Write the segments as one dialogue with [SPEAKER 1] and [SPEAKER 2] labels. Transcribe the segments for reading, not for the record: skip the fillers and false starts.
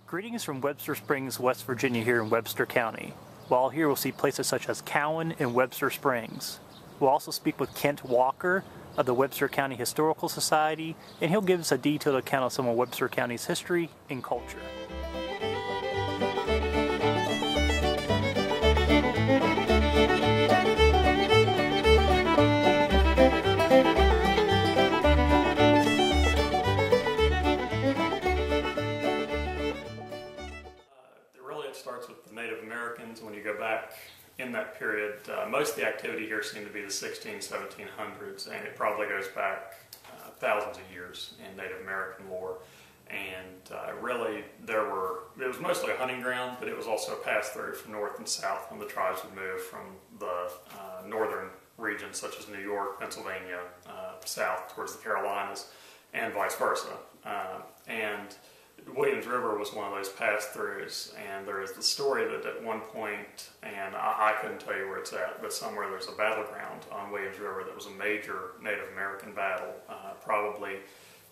[SPEAKER 1] Greetings from Webster Springs, West Virginia here in Webster County. While here we'll see places such as Cowan and Webster Springs. We'll also speak with Kent Walker of the Webster County Historical Society, and he'll give us a detailed account of some of Webster County's history and culture.
[SPEAKER 2] Starts with the Native Americans. When you go back in that period, most of the activity here seemed to be the 1700s, and it probably goes back thousands of years in Native American lore. And really, it was mostly a hunting ground, but it was also a pass-through from north and south when the tribes would move from the northern regions such as New York, Pennsylvania, south towards the Carolinas, and vice versa. And Williams River was one of those pass-throughs, and there is the story that at one point, and I couldn't tell you where it's at, but somewhere there's a battleground on Williams River that was a major Native American battle, probably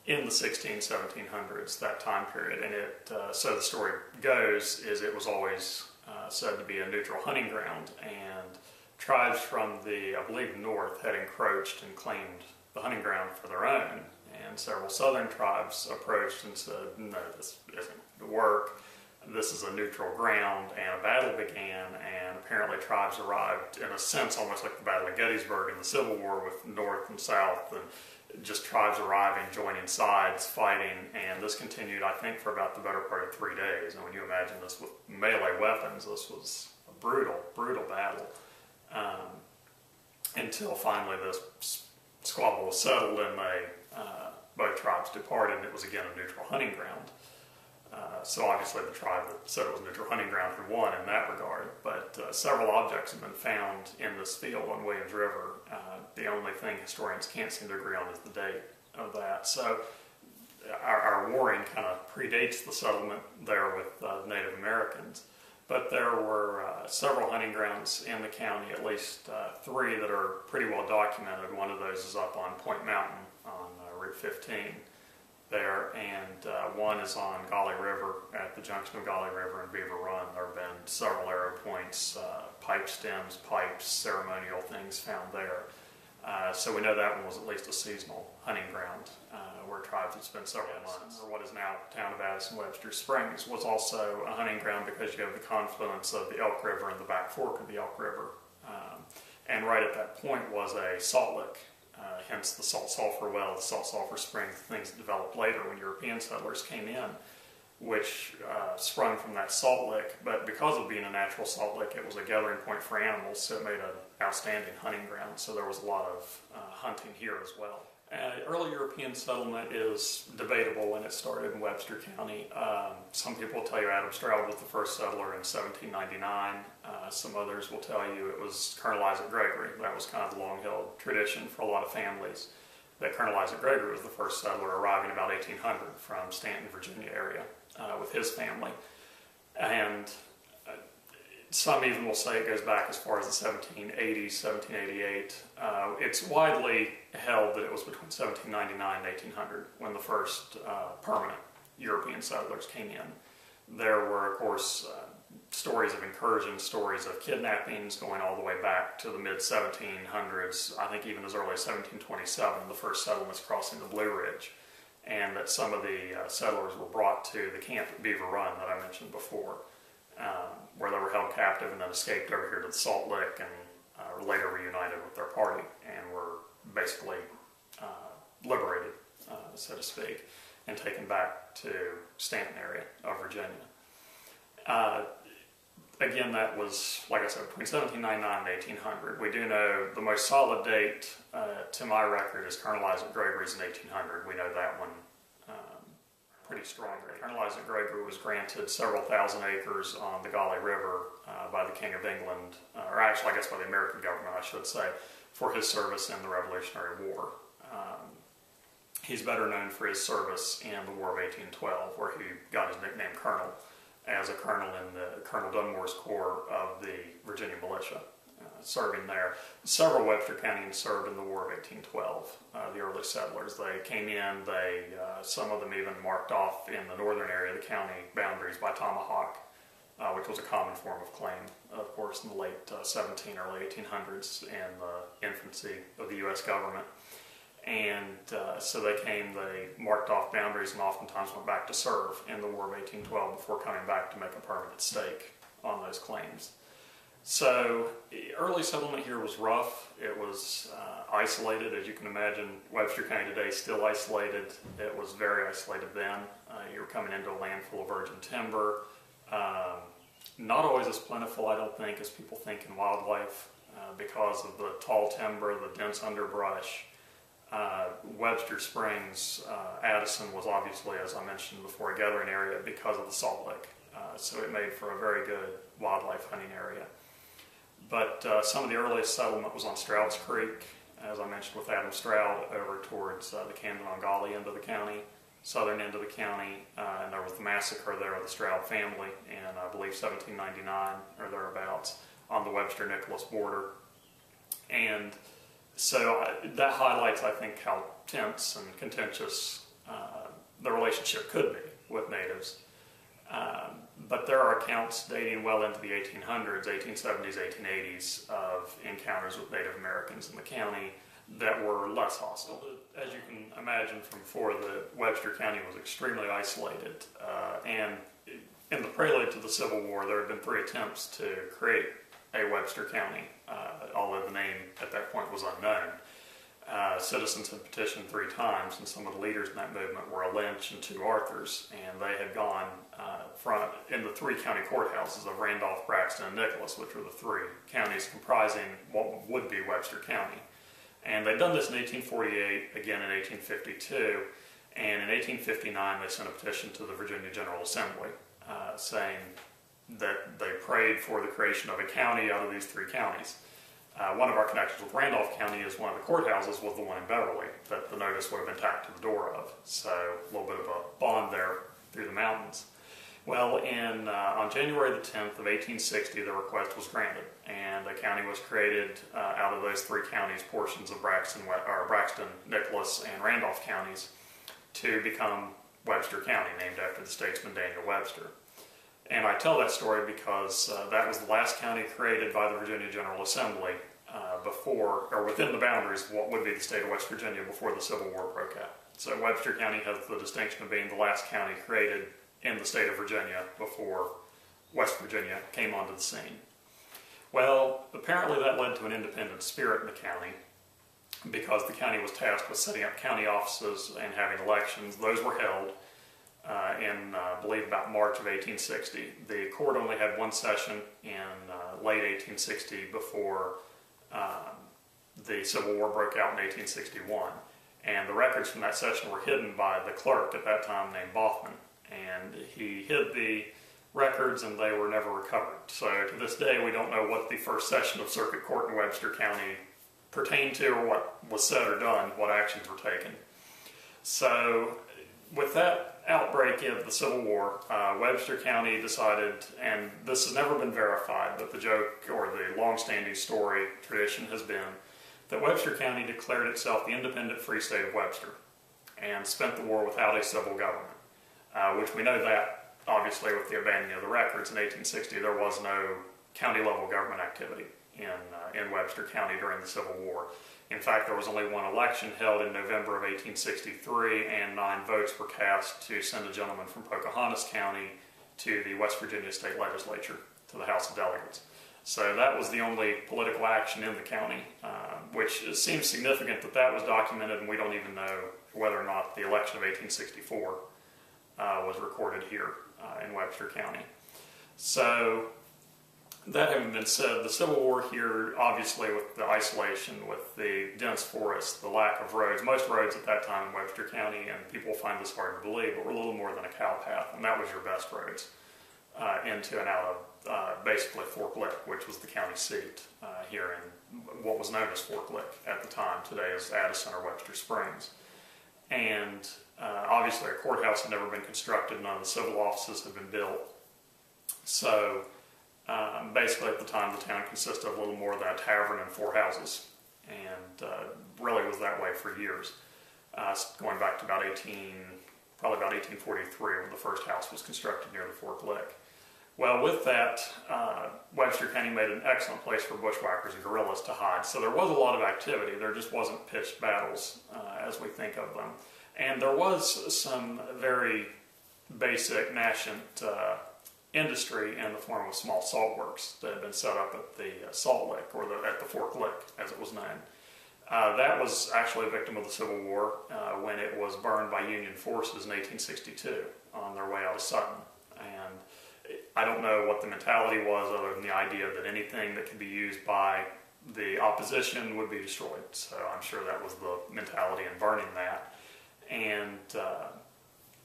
[SPEAKER 2] in the 1700s, that time period. And so the story goes, is it was always said to be a neutral hunting ground, and tribes from the, I believe, north had encroached and claimed the hunting ground for their own. And several southern tribes approached and said, no, this isn't going to work. This is a neutral ground, and a battle began, and apparently tribes arrived, in a sense, almost like the Battle of Gettysburg in the Civil War with North and South, and just tribes arriving, joining sides, fighting, and this continued, I think, for about the better part of 3 days. And when you imagine this with melee weapons, this was a brutal, brutal battle, until finally this squabble was settled, and both tribes departed, and it was again a neutral hunting ground. So obviously the tribe that said it was a neutral hunting ground had won in that regard, but several objects have been found in this field on Williams River. The only thing historians can't seem to agree on is the date of that. So our warring kind of predates the settlement there with Native Americans, but there were several hunting grounds in the county, at least 3 that are pretty well documented. One of those is up on Point Mountain on Route 15 there, and one is on Golly River at the junction of Golly River and Beaver Run. There have been several arrow points, pipe stems, pipes, ceremonial things found there. So we know that one was at least a seasonal hunting ground where tribes would spend several months. Or what is now the town of Addison Webster Springs was also a hunting ground because you have the confluence of the Elk River and the back fork of the Elk River. And right at that point was a salt lick. Hence the salt sulfur well, the salt sulfur spring, things that developed later when European settlers came in, which sprung from that salt lick. But because of being a natural salt lick, it was a gathering point for animals, so it made an outstanding hunting ground. So there was a lot of hunting here as well. Early European settlement is debatable, and it started in Webster County. Some people will tell you Adam Stroud was the first settler in 1799. Some others will tell you it was Colonel Isaac Gregory. That was kind of the long-held tradition for a lot of families, that Colonel Isaac Gregory was the first settler, arriving about 1800 from Stanton, Virginia area with his family. And some even will say it goes back as far as the 1780s, 1788. It's widely held that it was between 1799 and 1800 when the first permanent European settlers came in. There were, of course, stories of incursions, stories of kidnappings going all the way back to the mid-1700s, I think even as early as 1727, the first settlements crossing the Blue Ridge, and that some of the settlers were brought to the camp at Beaver Run that I mentioned before, where they were held captive and then escaped over here to the Salt Lick and later reunited with their party and were basically liberated, so to speak, and taken back to Stanton area of Virginia. Again, that was, like I said, between 1799 and 1800. We do know the most solid date, to my record, is Colonel Isaac Gregory's in 1800. We know that one pretty strongly. Colonel Isaac Gregory was granted several thousand acres on the Golly River by the King of England, or actually I guess by the American government, I should say, for his service in the Revolutionary War. He's better known for his service in the War of 1812, where he got his nickname Colonel, as a colonel in the Colonel Dunmore's Corps of the Virginia Militia. serving there. Several Webster Countyans served in the War of 1812, the early settlers. They came in, some of them even marked off in the northern area of the county boundaries by tomahawk, which was a common form of claim, of course, in the late early 1800s and the infancy of the U.S. government. And so they marked off boundaries and oftentimes went back to serve in the War of 1812 before coming back to make a permanent stake on those claims. So early settlement here was rough. It was isolated, as you can imagine. Webster County today is still isolated. It was very isolated then. You were coming into a land full of virgin timber. Not always as plentiful, I don't think, as people think in wildlife because of the tall timber, the dense underbrush. Webster Springs, Addison was obviously, as I mentioned before, a gathering area because of the salt lick. So it made for a very good wildlife hunting area. But some of the earliest settlement was on Stroud's Creek, as I mentioned with Adam Stroud, over towards the Camden-on-Golly end of the county, southern end of the county, and there was the massacre there of the Stroud family in, I believe, 1799 or thereabouts on the Webster-Nicholas border. And so that highlights, I think, how tense and contentious the relationship could be with natives. But there are accounts dating well into the 1800s, 1870s, 1880s of encounters with Native Americans in the county that were less hostile. As you can imagine from before, the Webster County was extremely isolated. And in the prelude to the Civil War, there had been 3 attempts to create a Webster County, although the name at that point was unknown. Citizens had petitioned 3 times, and some of the leaders in that movement were a Lynch and 2 Arthurs, and they had gone in the 3 county courthouses of Randolph, Braxton, and Nicholas, which were the 3 counties comprising what would be Webster County. And they'd done this in 1848, again in 1852, and in 1859 they sent a petition to the Virginia General Assembly saying that they prayed for the creation of a county out of these 3 counties. One of our connections with Randolph County is one of the courthouses was the one in Beverly that the notice would have been tacked to the door of. So a little bit of a bond there through the mountains. Well, on January the 10th of 1860, the request was granted, and a county was created out of those 3 counties, portions of Braxton, Nicholas, and Randolph counties, to become Webster County, named after the statesman Daniel Webster. And I tell that story because that was the last county created by the Virginia General Assembly within the boundaries of what would be the state of West Virginia before the Civil War broke out. So Webster County has the distinction of being the last county created in the state of Virginia before West Virginia came onto the scene. Well, apparently that led to an independent spirit in the county because the county was tasked with setting up county offices and having elections. Those were held in, I believe, about March of 1860. The court only had 1 session in late 1860 before the Civil War broke out in 1861. And the records from that session were hidden by the clerk at that time named Bothman. And he hid the records and they were never recovered. So to this day we don't know what the first session of Circuit Court in Webster County pertained to or what was said or done, what actions were taken. So with that outbreak of the Civil War, Webster County decided, and this has never been verified, but the joke or the long-standing story tradition has been that Webster County declared itself the independent free state of Webster and spent the war without a civil government, which we know that obviously with the abandoning of the records in 1860 there was no county level government activity in Webster County during the Civil War. In fact, there was only 1 election held in November of 1863, and 9 votes were cast to send a gentleman from Pocahontas County to the West Virginia State Legislature, to the House of Delegates. So that was the only political action in the county, which seems significant that that was documented, and we don't even know whether or not the election of 1864 was recorded here in Webster County. So that having been said, the Civil War here, obviously with the isolation, with the dense forest, the lack of roads, most roads at that time in Webster County, and people find this hard to believe, but were a little more than a cow path, and that was your best roads into and out of basically Fork Lick, which was the county seat here in what was known as Fork Lick at the time, today as Addison or Webster Springs. And obviously a courthouse had never been constructed, none of the civil offices had been built. So Basically, at the time, the town consisted of a little more than a tavern and 4 houses, and really was that way for years, going back to probably about 1843, when the first house was constructed near the Fork Lick. Well, with that, Webster County made an excellent place for bushwhackers and guerrillas to hide. So there was a lot of activity. There just wasn't pitched battles as we think of them. And there was some very basic nascent industry in the form of small salt works that had been set up at the Salt Lick, or at the Fork Lick, as it was known. That was actually a victim of the Civil War when it was burned by Union forces in 1862 on their way out of Sutton. And I don't know what the mentality was, other than the idea that anything that could be used by the opposition would be destroyed. So I'm sure that was the mentality in burning that. And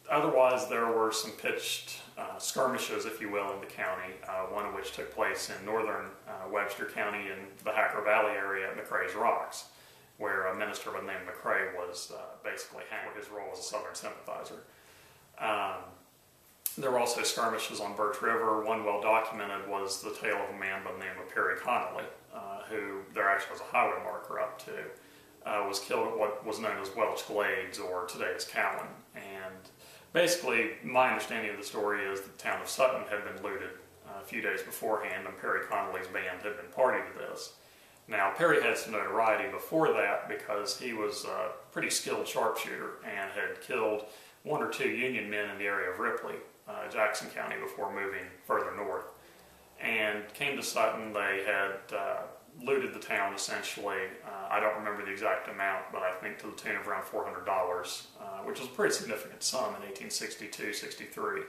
[SPEAKER 2] otherwise, there were some pitched skirmishes, if you will, in the county, one of which took place in northern Webster County in the Hacker Valley area at McRae's Rocks, where a minister by the name of McRae was basically hanged for his role as a Southern sympathizer. There were also skirmishes on Birch River. One well documented was the tale of a man by the name of Perry Connolly, who there actually was a highway marker up to, was killed at what was known as Welch Glades, or today as Cowan. And basically, my understanding of the story is that the town of Sutton had been looted a few days beforehand, and Perry Connolly's band had been party to this. Now, Perry had some notoriety before that because he was a pretty skilled sharpshooter and had killed 1 or 2 Union men in the area of Ripley, Jackson County, before moving further north. And came to Sutton. They had looted the town, essentially. I don't remember the exact amount, but I think to the tune of around $400, which was a pretty significant sum in 1862-63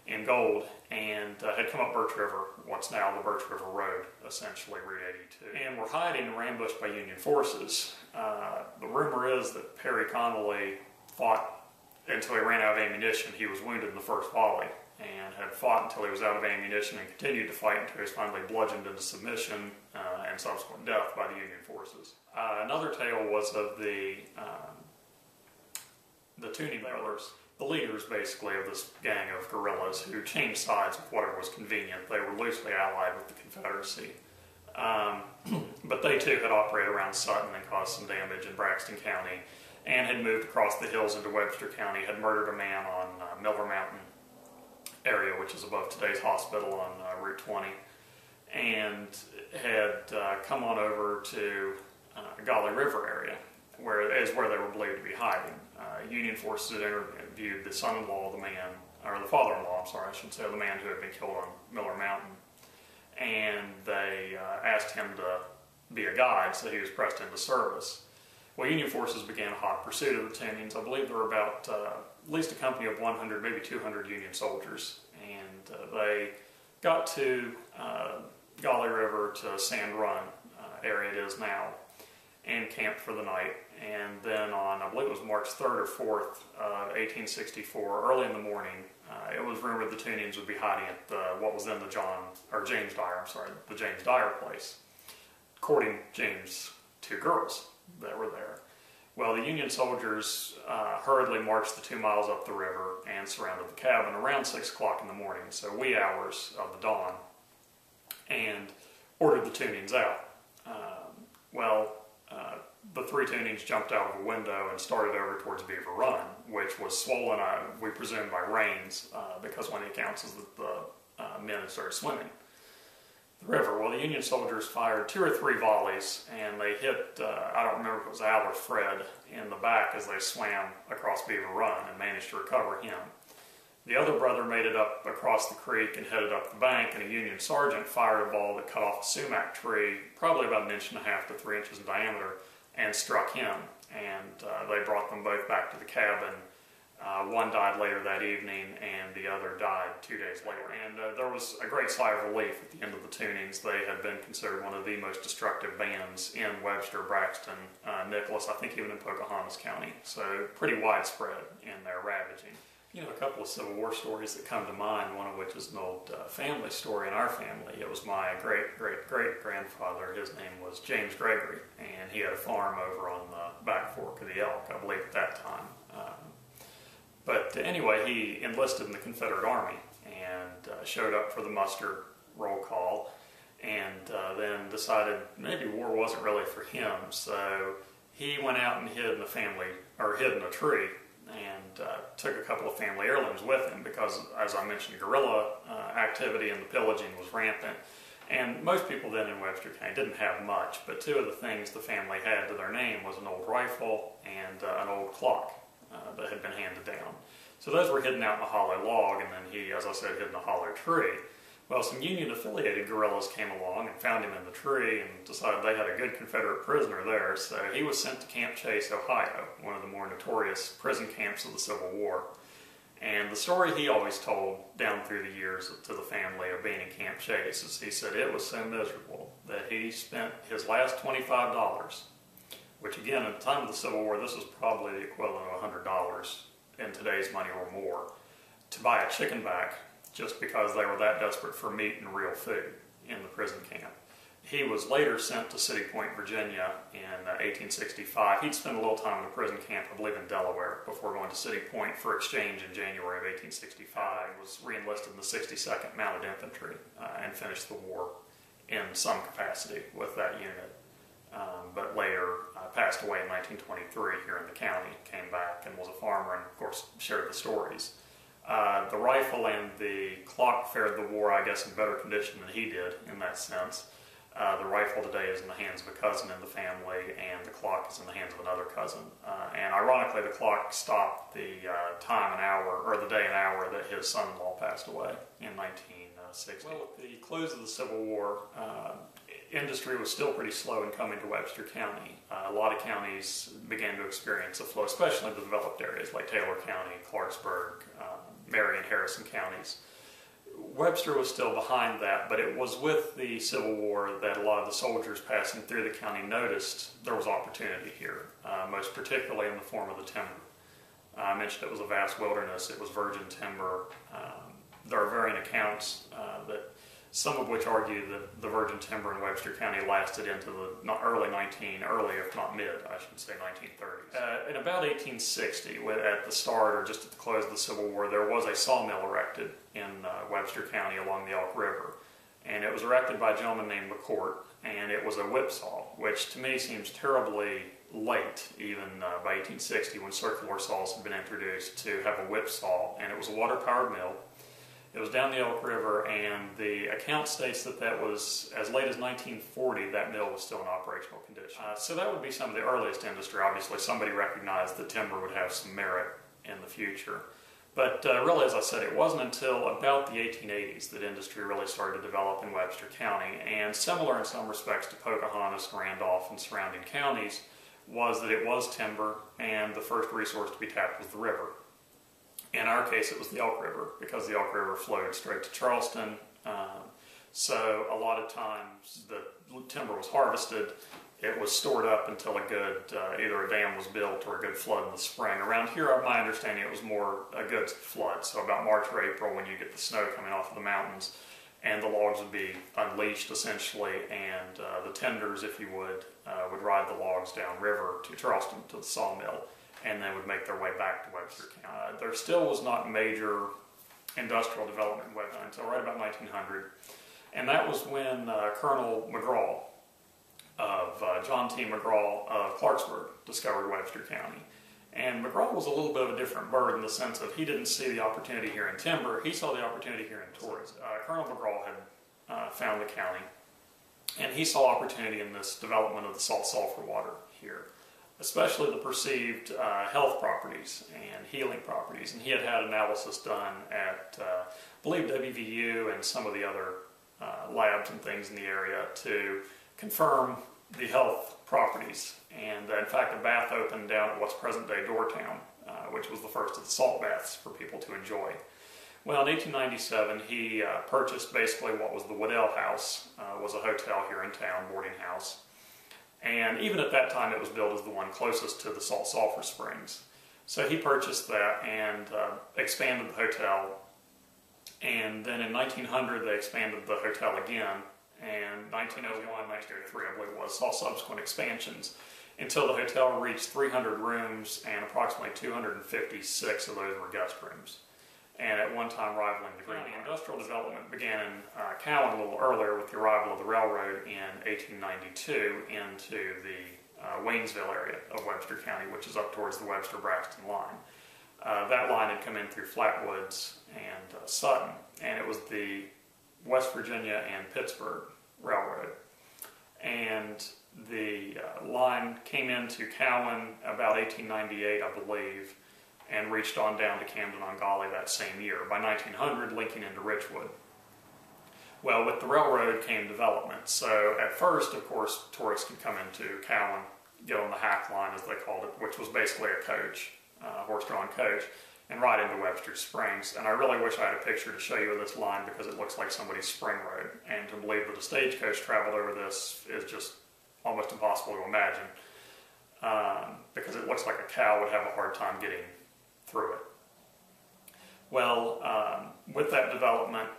[SPEAKER 2] in gold, and had come up Birch River, what's now the Birch River Road, essentially Route 82, and were hiding and were ambushed by Union forces. The rumor is that Perry Connolly fought until he ran out of ammunition. He was wounded in the first volley and had fought until he was out of ammunition and continued to fight until he was finally bludgeoned into submission and subsequent death by the Union forces. Another tale was of the Tooney brothers, the leaders basically of this gang of guerrillas who changed sides with whatever was convenient. They were loosely allied with the Confederacy. But they too had operated around Sutton and caused some damage in Braxton County, and had moved across the hills into Webster County, had murdered a man on Miller Mountain area, which is above today's hospital on Route 20, and had come on over to Golly River area, where they were believed to be hiding. Union forces had interviewed the son-in-law of the man, or the father-in-law, I'm sorry, I should say, of the man who had been killed on Miller Mountain, and they asked him to be a guide, so he was pressed into service. Well, Union forces began a hot pursuit of the Toonians. I believe there were about at least a company of 100, maybe 200 Union soldiers, and they got to Golly River to Sand Run, area it is now, and camped for the night. And then on, I believe it was March 3rd or 4th of 1864, early in the morning, it was rumored the Toonians would be hiding at what was then the James Dyer place, courting James' 2 girls that were there. Well, the Union soldiers hurriedly marched the 2 miles up the river and surrounded the cabin around 6 o'clock in the morning, so wee hours of the dawn, and ordered the Toonians out. The 3 Toonians jumped out of a window and started over towards Beaver Run, which was swollen, we presume, by rains, because one of the accounts is that the men had started swimming the river. Well, the Union soldiers fired 2 or 3 volleys, and they hit, I don't remember if it was Al or Fred, in the back as they swam across Beaver Run and managed to recover him. The other brother made it up across the creek and headed up the bank, and a Union sergeant fired a ball that cut off a sumac tree, probably about 1.5 to 3 inches in diameter, and struck him. And they brought them both back to the cabin. One died later that evening, and the other died 2 days later. And there was a great sigh of relief at the end of the Toonians. They had been considered one of the most destructive bands in Webster, Braxton, Nicholas, I think even in Pocahontas County. So pretty widespread in their ravaging. You know, a couple of Civil War stories that come to mind, one of which is an old family story in our family. It was my great-great-great-grandfather. His name was James Gregory, and he had a farm over on the back fork of the Elk, I believe, at that time. But anyway, he enlisted in the Confederate Army and showed up for the muster roll call, and then decided maybe war wasn't really for him. So he went out and hid in a tree, and took a couple of family heirlooms with him because, as I mentioned, guerrilla activity and the pillaging was rampant. And most people then in Webster County didn't have much, but two of the things the family had to their name was an old rifle and an old clock that had been handed down. So those were hidden out in a hollow log, and then he, as I said, hid in a hollow tree. Well, some Union-affiliated guerrillas came along and found him in the tree and decided they had a good Confederate prisoner there, so he was sent to Camp Chase, Ohio, one of the more notorious prison camps of the Civil War. And the story he always told down through the years to the family of being in Camp Chase is he said it was so miserable that he spent his last $25, which again, at the time of the Civil War, this was probably the equivalent of $100 in today's money or more, to buy a chicken back just because they were that desperate for meat and real food in the prison camp. He was later sent to City Point, Virginia in 1865. He'd spent a little time in a prison camp, I believe in Delaware, before going to City Point for exchange in January of 1865. He was re-enlisted in the 62nd Mounted Infantry and finished the war in some capacity with that unit. But later passed away in 1923 here in the county, came back and was a farmer and, of course, shared the stories. The rifle and the clock fared the war, I guess, in better condition than he did in that sense. The rifle today is in the hands of a cousin in the family, and the clock is in the hands of another cousin. And ironically, the clock stopped the time and hour, or the day and hour that his son-in-law passed away in 1960. Well, at the close of the Civil War, industry was still pretty slow in coming to Webster County. A lot of counties began to experience a flow, especially the developed areas like Taylor County, Clarksburg, Marion, Harrison counties. Webster was still behind that, but it was with the Civil War that a lot of the soldiers passing through the county noticed there was opportunity here, most particularly in the form of the timber. I mentioned it was a vast wilderness, it was virgin timber. There are varying accounts that some of which argue that the virgin timber in Webster County lasted into the early if not mid, I should say, 1930s. In about 1860, at the start or just at the close of the Civil War, there was a sawmill erected in Webster County along the Elk River. And it was erected by a gentleman named McCourt, and it was a whipsaw, which to me seems terribly late, even by 1860, when circular saws had been introduced, to have a whipsaw, and it was a water-powered mill. It was down the Elk River, and the account states that that was, as late as 1940, that mill was still in operational condition. So that would be some of the earliest industry. Obviously, somebody recognized that timber would have some merit in the future. But really, as I said, it wasn't until about the 1880s that industry really started to develop in Webster County, and similar in some respects to Pocahontas, Randolph, and surrounding counties, was that it was timber, and the first resource to be tapped was the river. In our case, it was the Elk River, because the Elk River flowed straight to Charleston. So a lot of times the timber was harvested, it was stored up until a good, either a dam was built or a good flood in the spring. Around here, my understanding, it was more a good flood, so about March or April when you get the snow coming off of the mountains, and the logs would be unleashed essentially, and the tenders, if you would ride the logs downriver to Charleston to the sawmill, and then would make their way back to Webster County. There still was not major industrial development in Webster until right about 1900, and that was when Colonel McGraw of John T. McGraw of Clarksburg discovered Webster County. And McGraw was a little bit of a different bird in the sense of he didn't see the opportunity here in timber, he saw the opportunity here in tourism. Colonel McGraw had found the county, and he saw opportunity in this development of the salt sulfur water here, especially the perceived health properties and healing properties. And he had had analysis done at, I believe, WVU and some of the other labs and things in the area to confirm the health properties. And in fact, a bath opened down at what's present-day Dortown, which was the first of the salt baths for people to enjoy. Well, in 1897, he purchased basically what was the Waddell House, was a hotel here in town, boarding house. And even at that time, it was billed as the one closest to the salt sulfur springs. So he purchased that and expanded the hotel. And then in 1900, they expanded the hotel again. And 1901, 1903, I believe it was, saw subsequent expansions until the hotel reached 300 rooms, and approximately 256 of those were guest rooms. and at one time rivaling the Green Line. Industrial development began in Cowan a little earlier with the arrival of the railroad in 1892 into the Waynesville area of Webster County, which is up towards the Webster-Braxton line. That line had come in through Flatwoods and Sutton, and it was the West Virginia and Pittsburgh Railroad. And the line came into Cowan about 1898, I believe, and reached on down to Camden-on-Golly that same year, by 1900 linking into Richwood. Well, with the railroad came development. So at first, of course, tourists could come into Cowan, get on the hack line, as they called it, which was basically a coach, horse-drawn coach, and ride into Webster Springs. And I really wish I had a picture to show you of this line because it looks like somebody's spring road. And to believe that a stagecoach traveled over this is just almost impossible to imagine, because it looks like a cow would have a hard time getting through it. Well, with that development,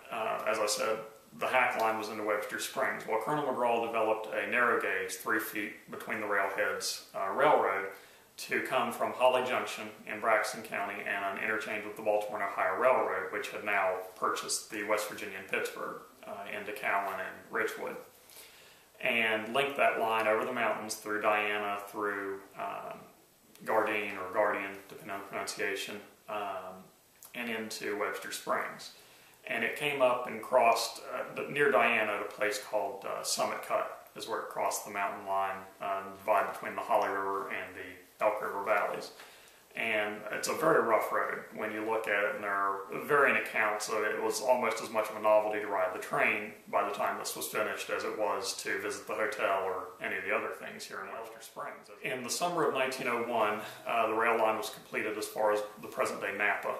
[SPEAKER 2] as I said, the hack line was into Webster Springs. Well, Colonel McGraw developed a narrow gauge, 3 feet between the railheads, railroad to come from Holly Junction in Braxton County and an interchange with the Baltimore and Ohio Railroad, which had now purchased the West Virginia and Pittsburgh into Cowan and Richwood, and linked that line over the mountains through Diana, through Gardine or Guardian, depending on the pronunciation, and into Webster Springs. And it came up and crossed near Diana at a place called Summit Cut, is where it crossed the mountain line, divide between the Holly River and the Elk River valleys. And it's a very rough road when you look at it, and there are varying accounts of it. It was almost as much of a novelty to ride the train by the time this was finished as it was to visit the hotel or any of the other things here in Webster Springs. In the summer of 1901, the rail line was completed as far as the present-day Napa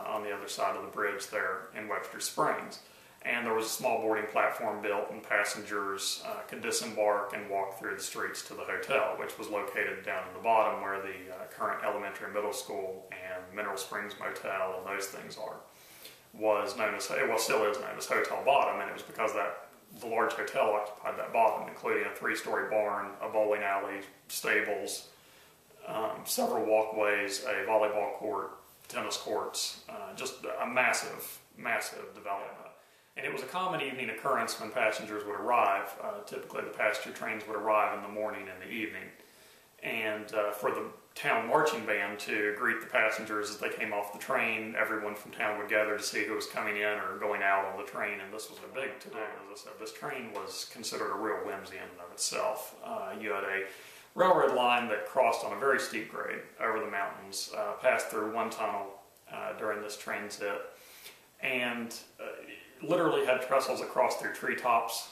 [SPEAKER 2] on the other side of the bridge there in Webster Springs. And there was a small boarding platform built, and passengers could disembark and walk through the streets to the hotel, which was located down in the bottom where the current elementary and middle school and Mineral Springs Motel and those things are. Was known as, well, still is known as Hotel Bottom, and it was because that the large hotel occupied that bottom, including a 3-story barn, a bowling alley, stables, several walkways, a volleyball court, tennis courts, just a massive, massive development. And it was a common evening occurrence when passengers would arrive. Typically the passenger trains would arrive in the morning and the evening. And for the town marching band to greet the passengers as they came off the train, everyone from town would gather to see who was coming in or going out on the train, and this was a big to-do. As I said, this train was considered a real whimsy in and of itself. You had a railroad line that crossed on a very steep grade over the mountains, passed through one tunnel during this transit, and literally had trestles across their treetops.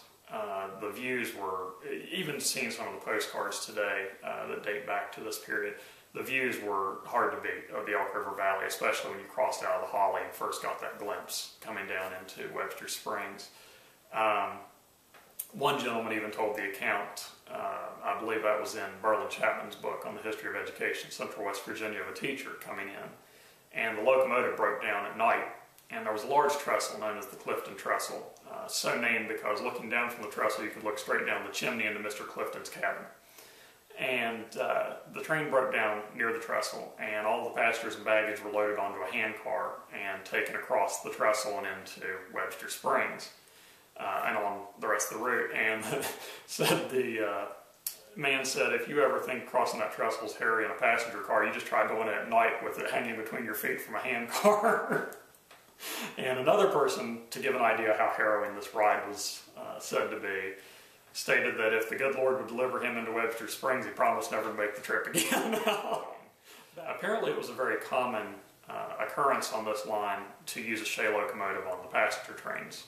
[SPEAKER 2] The views were, even seeing some of the postcards today that date back to this period, the views were hard to beat of the Elk River Valley, especially when you crossed out of the Holly and first got that glimpse coming down into Webster Springs. One gentleman even told the account, I believe that was in Berlin Chapman's book on the history of education, Central West Virginia, of a teacher coming in, and the locomotive broke down at night. And there was a large trestle known as the Clifton Trestle, so named because looking down from the trestle you could look straight down the chimney into Mr. Clifton's cabin. And the train broke down near the trestle, and all the passengers and baggage were loaded onto a handcar and taken across the trestle and into Webster Springs and on the rest of the route. And said the man said, if you ever think crossing that trestle is hairy in a passenger car, you just try going in at night with it hanging between your feet from a handcar. And another person, to give an idea how harrowing this ride was said to be, stated that if the good Lord would deliver him into Webster Springs, he promised never to make the trip again. Apparently it was a very common occurrence on this line to use a shay locomotive on the passenger trains.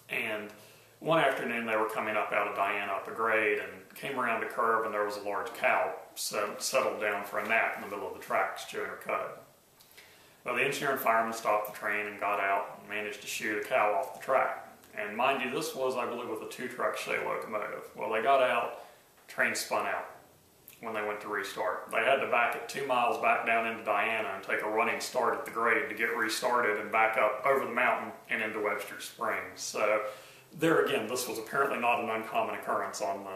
[SPEAKER 2] And one afternoon they were coming up out of Diana up a grade and came around a curve, and there was a large cow settled down for a nap in the middle of the tracks chewing her cud. Well, the engineer and fireman stopped the train and got out and managed to shoot a cow off the track. And mind you, this was, I believe, with a 2-truck shay locomotive. Well, they got out, train spun out when they went to restart. They had to back it 2 miles back down into Diana and take a running start at the grade to get restarted and back up over the mountain and into Webster Springs. So there again, this was apparently not an uncommon occurrence on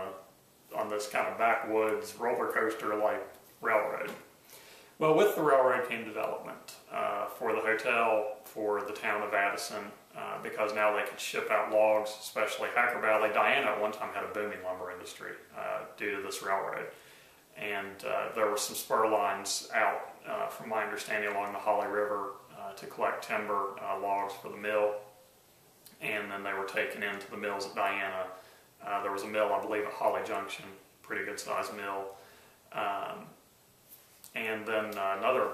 [SPEAKER 2] this kind of backwoods roller coaster like railroad. Well, with the railroad came development for the hotel, for the town of Addison, because now they could ship out logs, especially Hacker Valley. Diana at one time had a booming lumber industry due to this railroad. And there were some spur lines out, from my understanding, along the Holly River to collect timber, logs for the mill. And then they were taken into the mills at Diana. There was a mill, I believe, at Holly Junction, pretty good sized mill. And then another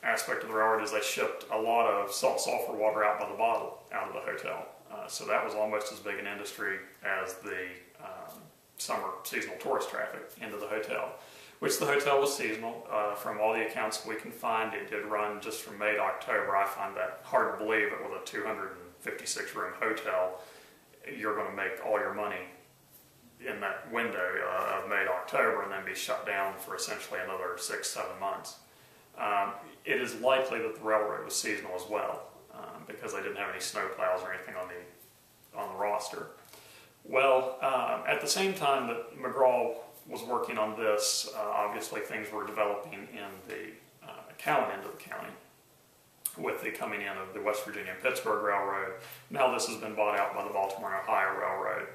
[SPEAKER 2] aspect of the railroad is they shipped a lot of salt sulfur water out by the bottle out of the hotel. So that was almost as big an industry as the summer seasonal tourist traffic into the hotel, which the hotel was seasonal. From all the accounts we can find, it did run just from May to October. I find that hard to believe that with a 256 room hotel, you're going to make all your money in that window of May to October and then be shut down for essentially another 6-7 months. It is likely that the railroad was seasonal as well, because they didn't have any snow plows or anything on the roster. Well, at the same time that McGraw was working on this, obviously things were developing in the Cowan end of the county with the coming in of the West Virginia and Pittsburgh Railroad. Now this has been bought out by the Baltimore and Ohio Railroad.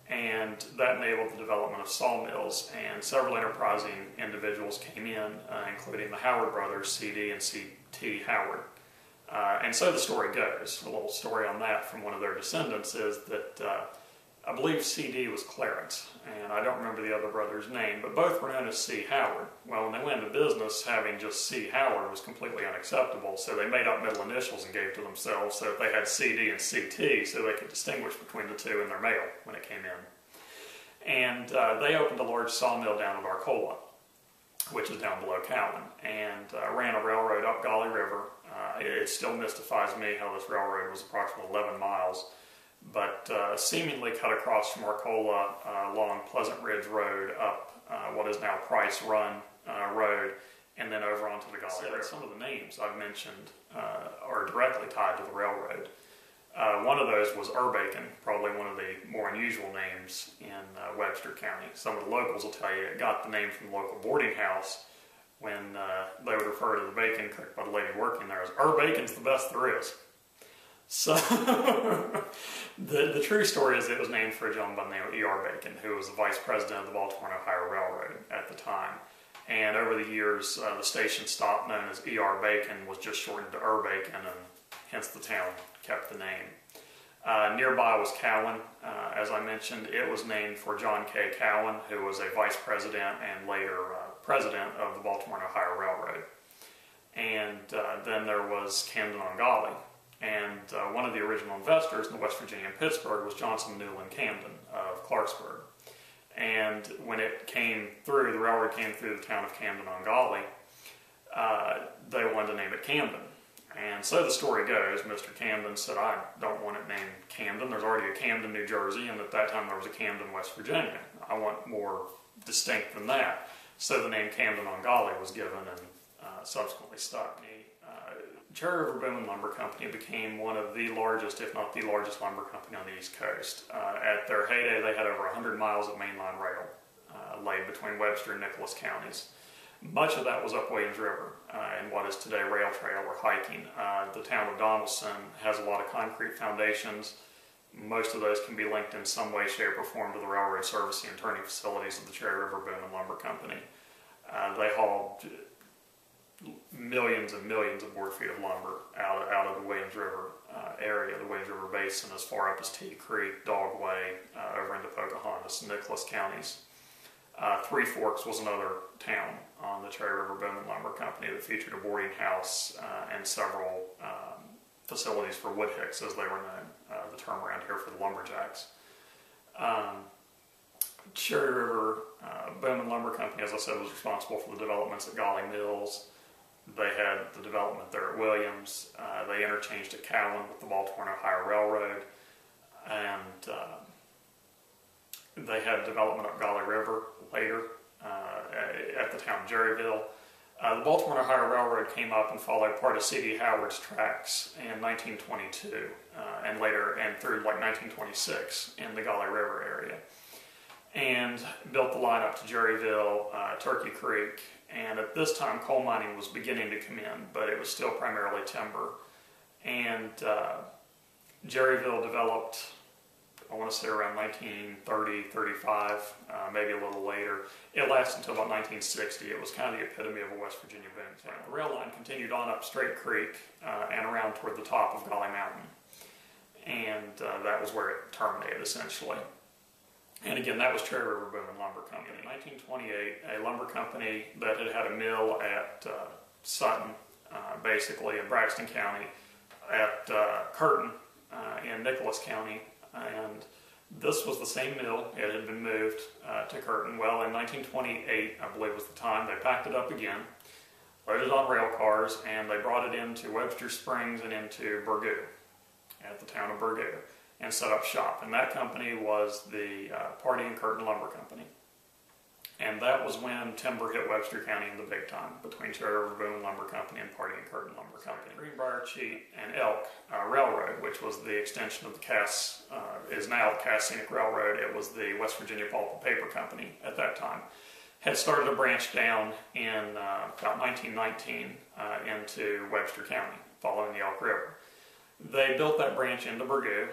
[SPEAKER 2] And that enabled the development of sawmills, and several enterprising individuals came in, including the Howard brothers, C.D. and C.T. Howard. And so the story goes. A little story on that from one of their descendants is that I believe C.D. was Clarence, and I don't remember the other brother's name, but both were known as C. Howard. Well, when they went into business, having just C. Howard was completely unacceptable, so they made up middle initials and gave to themselves, so they had C.D. and C.T. so they could distinguish between the two in their mail when it came in. And they opened a large sawmill down at Arcola, which is down below Cowan, and ran a railroad up Golly River. It still mystifies me how this railroad was approximately 11 miles, but seemingly cut across from Arcola along Pleasant Ridge Road up what is now Price Run Road, and then over onto the Golly River. Some of the names I've mentioned are directly tied to the railroad. One of those was Urbacon, probably one of the more unusual names in Webster County. Some of the locals will tell you it got the name from the local boarding house when they would refer to the bacon cooked by the lady working there as Urbacon's the best there is. So the true story is it was named for a gentleman by the name of E.R. Bacon, who was the vice president of the Baltimore and Ohio Railroad at the time. And over the years, the station stop known as E.R. Bacon was just shortened to Urbacon, and hence the town kept the name. Nearby was Cowan. As I mentioned, it was named for John K. Cowan, who was a vice president and later president of the Baltimore and Ohio Railroad. And then there was Camden on Golly. And one of the original investors in the West Virginia and Pittsburgh was Johnson, Newland, Camden of Clarksburg. And when it came through, the railroad came through the town of Camden on Golly, they wanted to name it Camden. And so the story goes, Mr. Camden said, I don't want it named Camden. There's already a Camden, New Jersey, and at that time there was a Camden, West Virginia. I want more distinct than that. So the name Camden on Golly was given and subsequently stuck. Cherry River Boom and Lumber Company became one of the largest, if not the largest, lumber company on the East Coast. At their heyday, they had over 100 miles of mainline rail laid between Webster and Nicholas counties. Much of that was up Williams River in what is today rail trail or hiking. The town of Donaldson has a lot of concrete foundations. Most of those can be linked in some way, shape, or form to the railroad servicing and turning facilities of the Cherry River Boom and Lumber Company. They hauled millions and millions of board feet of lumber out of the Williams River area, the Williams River Basin, as far up as Tea Creek, Dogway, over into Pocahontas, Nicholas counties. Three Forks was another town on the Cherry River Boom and Lumber Company that featured a boarding house and several facilities for woodhicks, as they were known, the term around here for the lumberjacks. Cherry River Boom and Lumber Company, as I said, was responsible for the developments at Golly Mills. They had the development there at Williams. They interchanged at Cowan with the Baltimore and Ohio Railroad. And they had development up Golly River later at the town of Jerryville. The Baltimore and Ohio Railroad came up and followed part of C.D. Howard's tracks in 1922 and later and through like 1926 in the Golly River area. and built the line up to Jerryville, Turkey Creek, and at this time coal mining was beginning to come in, but it was still primarily timber. And Jerryville developed, I want to say around 1930, 35, maybe a little later. It lasted until about 1960. It was kind of the epitome of a West Virginia boom town. The rail line continued on up Straight Creek and around toward the top of Golly Mountain. And that was where it terminated, essentially. And again, that was Cherry River Boom and Lumber Company. In 1928, a lumber company that had had a mill at Sutton, basically in Braxton County, at Curtin in Nicholas County, and this was the same mill. It had been moved to Curtin. Well, in 1928, I believe was the time, they packed it up again, loaded it on rail cars, and they brought it into Webster Springs and into Burgoo, at the town of Burgoo, and set up shop. And that company was the Pardee and Curtin Lumber Company. And that was when timber hit Webster County in the big time, between Cherry River Boom and Lumber Company and Pardee and Curtin Lumber Company. Greenbrier, Cheat, and Elk Railroad, which was the extension of the Cass, is now the Cass Scenic Railroad. It was the West Virginia Pulp and Paper Company at that time. Had started a branch down in about 1919 into Webster County, following the Elk River. They built that branch into Burgoo.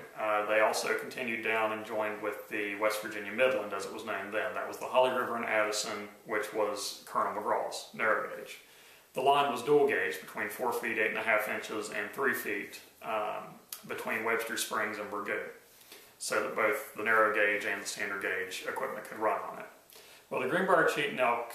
[SPEAKER 2] They also continued down and joined with the West Virginia Midland, as it was named then. That was the Holly River and Addison, which was Colonel McGraw's narrow gauge. The line was dual gauge between 4 feet 8.5 inches and 3 feet between Webster Springs and Burgoo, so that both the narrow gauge and the standard gauge equipment could run on it. Well, the Greenbrier, Cheat, and Elk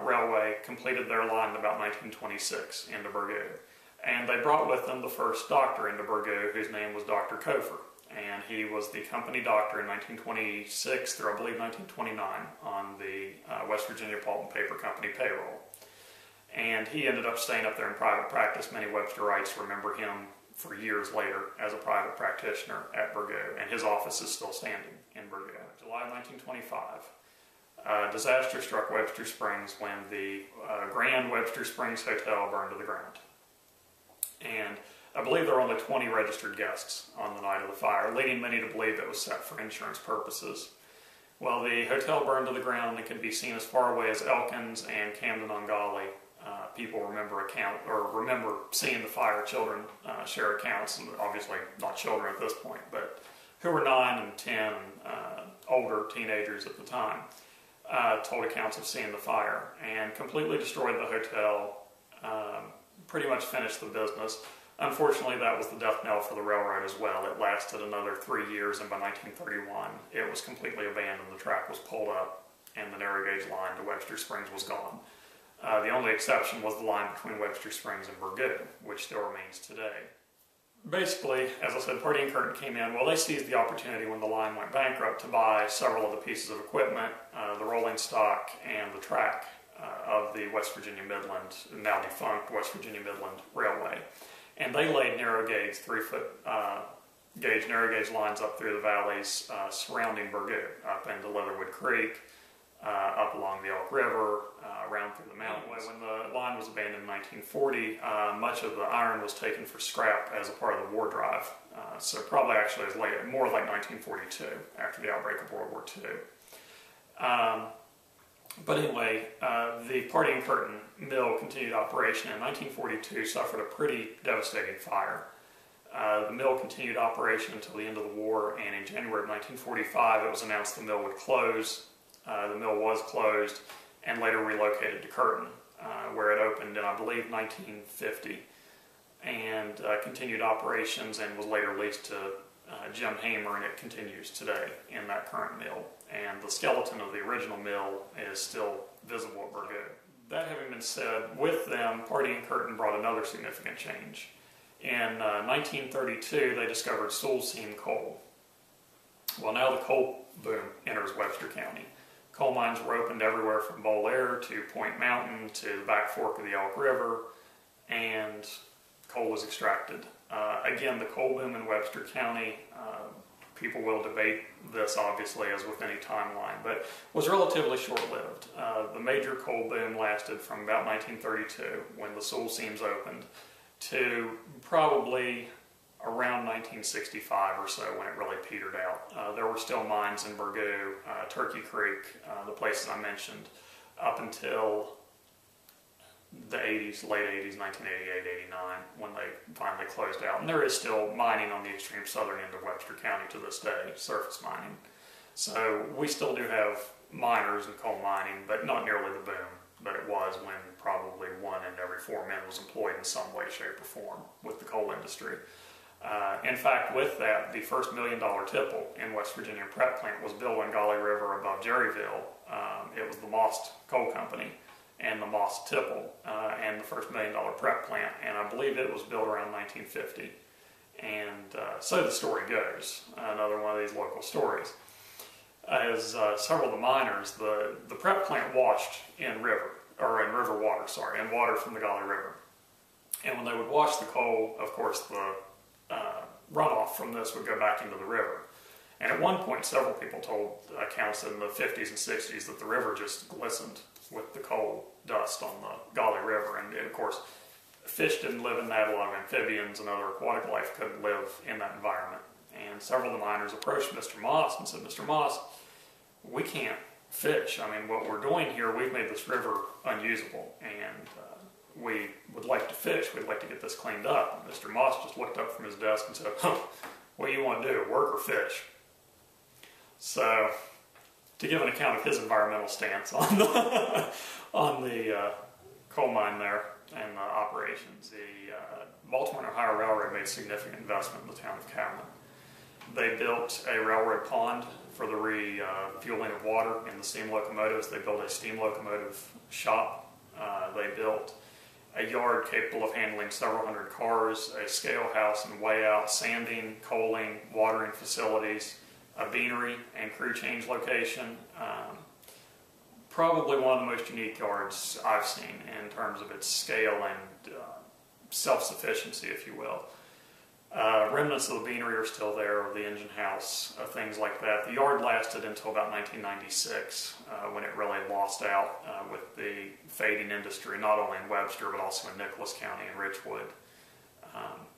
[SPEAKER 2] Railway completed their line in about 1926 into Burgoo. And they brought with them the first doctor into Burgoo, whose name was Dr. Kofer. And he was the company doctor in 1926 through, I believe, 1929 on the West Virginia Pulp and Paper Company payroll. And he ended up staying up there in private practice. Many Websterites remember him for years later as a private practitioner at Burgoo, and his office is still standing in Burgoo. July 1925, disaster struck Webster Springs when the Grand Webster Springs Hotel burned to the ground. And I believe there were only 20 registered guests on the night of the fire, leading many to believe it was set for insurance purposes. Well, the hotel burned to the ground and could be seen as far away as Elkins and Camden on Golly. People remember seeing the fire. Children share accounts, and obviously not children at this point, but who were 9 and 10 and older teenagers at the time, told accounts of seeing the fire, and completely destroyed the hotel. Pretty much finished the business. Unfortunately, that was the death knell for the railroad as well. It lasted another 3 years, and by 1931, it was completely abandoned. The track was pulled up, and the narrow gauge line to Webster Springs was gone. The only exception was the line between Webster Springs and Burgoo, which still remains today. Basically, as I said, Pardee and Curtin came in. Well, they seized the opportunity when the line went bankrupt to buy several of the pieces of equipment, the rolling stock and the track of the West Virginia Midland, now defunct West Virginia Midland Railway. And they laid narrow gauge, 3-foot gauge, narrow gauge lines up through the valleys surrounding Burgoo, up into Leatherwood Creek, up along the Elk River, around through the mountains. When the line was abandoned in 1940, much of the iron was taken for scrap as a part of the war drive. So probably actually as late, more like 1942, after the outbreak of World War II. But anyway, the Pardee and Curtin mill continued operation. In 1942, suffered a pretty devastating fire. The mill continued operation until the end of the war, and in January of 1945, it was announced the mill would close. The mill was closed and later relocated to Curtin, where it opened in, I believe, 1950, and continued operations and was later leased to Jim Hamer, and it continues today in that current mill. And the skeleton of the original mill is still visible at Burgoo. That having been said, with them, Pardee and Curtin brought another significant change. In 1932, they discovered Soul seam coal. Well, now the coal boom enters Webster County. Coal mines were opened everywhere from Bolaire to Point Mountain to the back fork of the Elk River, and coal was extracted. Again, the coal boom in Webster County, people will debate this obviously as with any timeline, but was relatively short-lived. The major coal boom lasted from about 1932, when the Soul seams opened, to probably around 1965 or so when it really petered out. There were still mines in Burgoo, Turkey Creek, the places I mentioned, up until the 80s, late 80s, 1988, 89, when they finally closed out. And there is still mining on the extreme southern end of Webster County to this day, surface mining. So we still do have miners and coal mining, but not nearly the boom that it was when probably 1 in every 4 men was employed in some way, shape, or form with the coal industry. In fact, with that, the first $1 million tipple in West Virginia prep plant was built on Gauley River above Jerryville. It was the Moss Coal Company and the Moss Tipple, and the first $1 million prep plant, and I believe it was built around 1950. And so the story goes, another one of these local stories. As several of the miners, the prep plant washed in river water, in water from the Gauley River. And when they would wash the coal, of course, the runoff from this would go back into the river. And at one point, several people told accounts in the 50s and 60s that the river just glistened with the coal dust on the Gauley River. And of course, fish didn't live in that, a lot of amphibians and other aquatic life couldn't live in that environment. And several of the miners approached Mr. Moss and said, "Mr. Moss, we can't fish. I mean, what we're doing here, we've made this river unusable, and we would like to fish. We'd like to get this cleaned up." And Mr. Moss just looked up from his desk and said, "What do you want to do, work or fish?" So, to give an account of his environmental stance on the, coal mine there and the operations, the Baltimore and Ohio Railroad made a significant investment in the town of Cowan. They built a railroad pond for the refueling of water in the steam locomotives. They built a steam locomotive shop. They built a yard capable of handling several hundred cars, a scale house and weighout, sanding, coaling, watering facilities, a beanery and crew change location. Probably one of the most unique yards I've seen in terms of its scale and self-sufficiency, if you will. Remnants of the beanery are still there, the engine house, things like that. The yard lasted until about 1996, when it really lost out with the fading industry, not only in Webster, but also in Nicholas County and Richwood.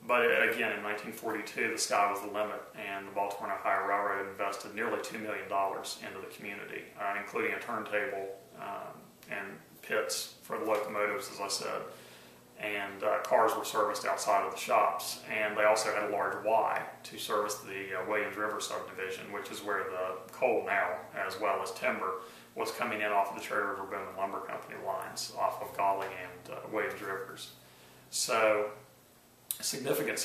[SPEAKER 2] But again, in 1942, the sky was the limit, and the Baltimore and Ohio Railroad invested nearly $2 million into the community, including a turntable and pits for the locomotives, as I said. And cars were serviced outside of the shops, and they also had a large Y to service the Williams River subdivision, which is where the coal now, as well as timber, was coming in off of the Cherry River Boom and Lumber Company lines, off of Gauley and Williams Rivers. So, significant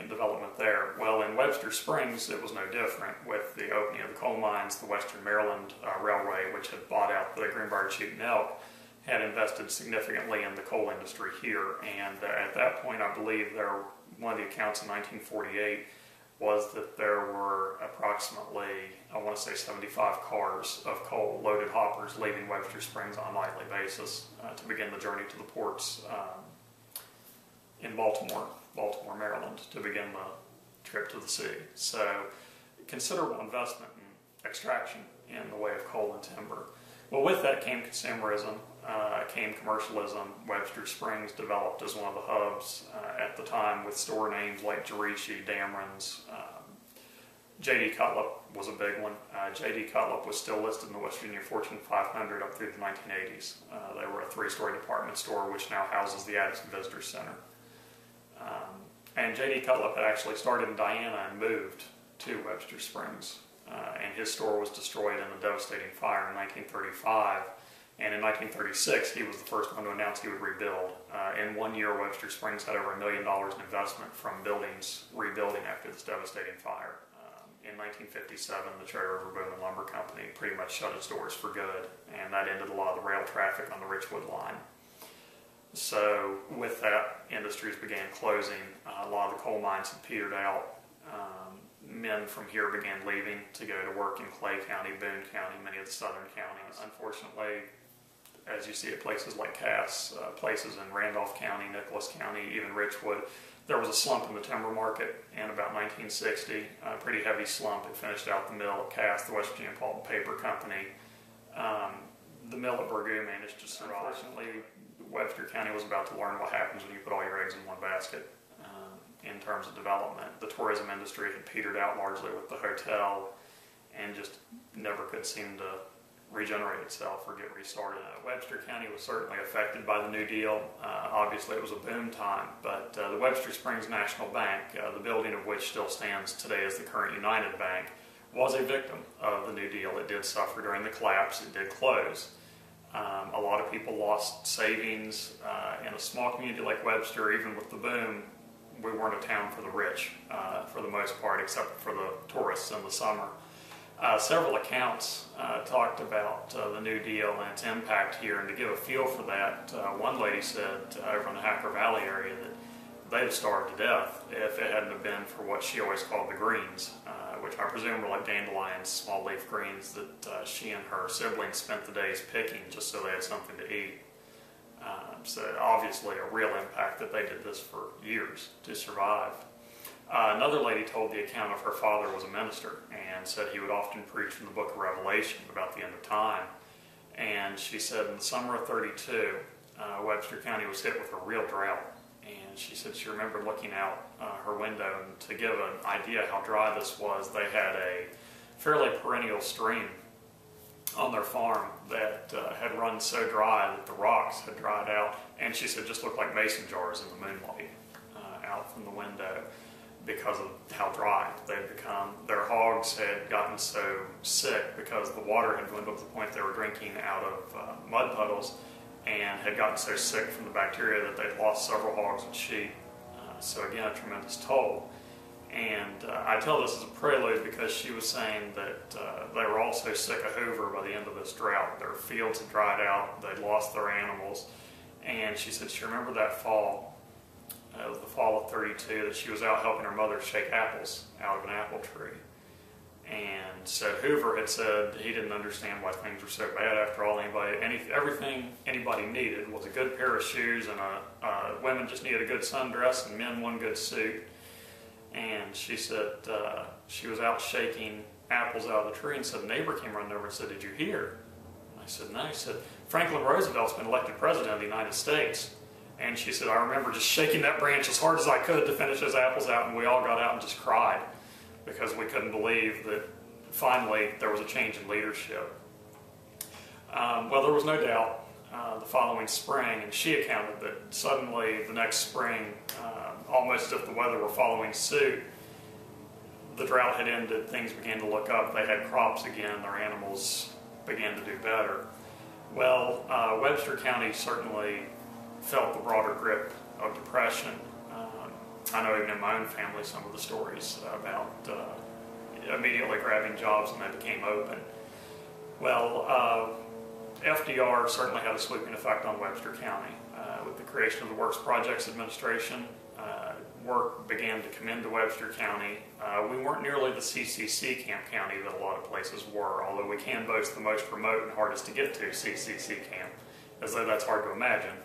[SPEAKER 2] development there. Well, in Webster Springs, it was no different with the opening of the coal mines. The Western Maryland Railway, which had bought out the Greenbrier Chute and Elk, had invested significantly in the coal industry here, and at that point, I believe one of the accounts in 1948 was that there were approximately, I want to say 75 cars of coal, loaded hoppers, leaving Webster Springs on a nightly basis to begin the journey to the ports in Baltimore, Maryland, to begin the trip to the sea. So, considerable investment in extraction in the way of coal and timber. Well, with that came consumerism, came commercialism. Webster Springs developed as one of the hubs at the time with store names like Jerichi, Dameron's. J.D. Cutlip was a big one. J.D. Cutlip was still listed in the West Virginia Fortune 500 up through the 1980s. They were a 3-story department store which now houses the Addison Visitor Center. And J.D. Cutlip had actually started in Diana and moved to Webster Springs. And his store was destroyed in a devastating fire in 1935. And in 1936, he was the first one to announce he would rebuild. In 1 year, Webster Springs had over $1 million in investment from buildings rebuilding after this devastating fire. In 1957, the Cherry River Boom and Lumber Company pretty much shut its doors for good, and that ended a lot of the rail traffic on the Richwood line. So with that, industries began closing. A lot of the coal mines had petered out. Men from here began leaving to go to work in Clay County, Boone County, many of the southern counties. Unfortunately, as you see at places like Cass, places in Randolph County, Nicholas County, even Richwood, there was a slump in the timber market in about 1960, a pretty heavy slump. It finished out the mill at Cass, the West Virginia Pulp and Paper Company. The mill at Burgoo managed to survive. Unfortunately, Webster County was about to learn what happens when you put all your eggs in one basket. in terms of development. The tourism industry had petered out largely with the hotel and just never could seem to regenerate itself or get restarted. Webster County was certainly affected by the New Deal. Obviously it was a boom time, but the Webster Springs National Bank, the building of which still stands today as the current United Bank, was a victim of the New Deal. It did suffer during the collapse. It did close. A lot of people lost savings. In a small community like Webster, even with the boom, we weren't a town for the rich for the most part, except for the tourists in the summer. Several accounts talked about the New Deal and its impact here, and to give a feel for that, one lady said over in the Hacker Valley area that they'd have starved to death if it hadn't have been for what she always called the greens, which I presume were like dandelions, small leaf greens that she and her siblings spent the days picking just so they had something to eat. So obviously a real impact that they did this for years to survive. Another lady told the account of her father was a minister and said he would often preach from the book of Revelation about the end of time. And she said in the summer of '32, Webster County was hit with a real drought. And she said she remembered looking out her window, and to give an idea how dry this was, they had a fairly perennial stream on their farm that had run so dry that the rocks had dried out. And she said just looked like mason jars in the moonlight out from the window, because of how dry they'd become. Their hogs had gotten so sick because the water had dwindled to the point they were drinking out of mud puddles, and had gotten so sick from the bacteria that they'd lost several hogs and sheep. So again, a tremendous toll. And I tell this as a prelude because she was saying that they were all so sick of Hoover by the end of this drought. Their fields had dried out, they'd lost their animals, and she said she remembered that fall. It was the fall of '32 that she was out helping her mother shake apples out of an apple tree. And said Hoover had said he didn't understand why things were so bad. After all, everything anybody needed was a good pair of shoes, and women just needed a good sundress, and men one good suit. And she said she was out shaking apples out of the tree, and said a neighbor came running over and said, "Did you hear?" And I said, "No." He said, "Franklin Roosevelt's been elected president of the United States." And she said, "I remember just shaking that branch as hard as I could to finish those apples out, and we all got out and just cried because we couldn't believe that finally there was a change in leadership." Well, there was no doubt the following spring, and she accounted that suddenly the next spring, almost as if the weather were following suit, the drought had ended, things began to look up, they had crops again, their animals began to do better. Well, Webster County certainly felt the broader grip of depression. I know even in my own family some of the stories about immediately grabbing jobs when they became open. Well, FDR certainly had a sweeping effect on Webster County. With the creation of the Works Projects Administration, work began to come into Webster County. We weren't nearly the CCC Camp County that a lot of places were, although we can boast the most remote and hardest to get to CCC Camp, as though that's hard to imagine,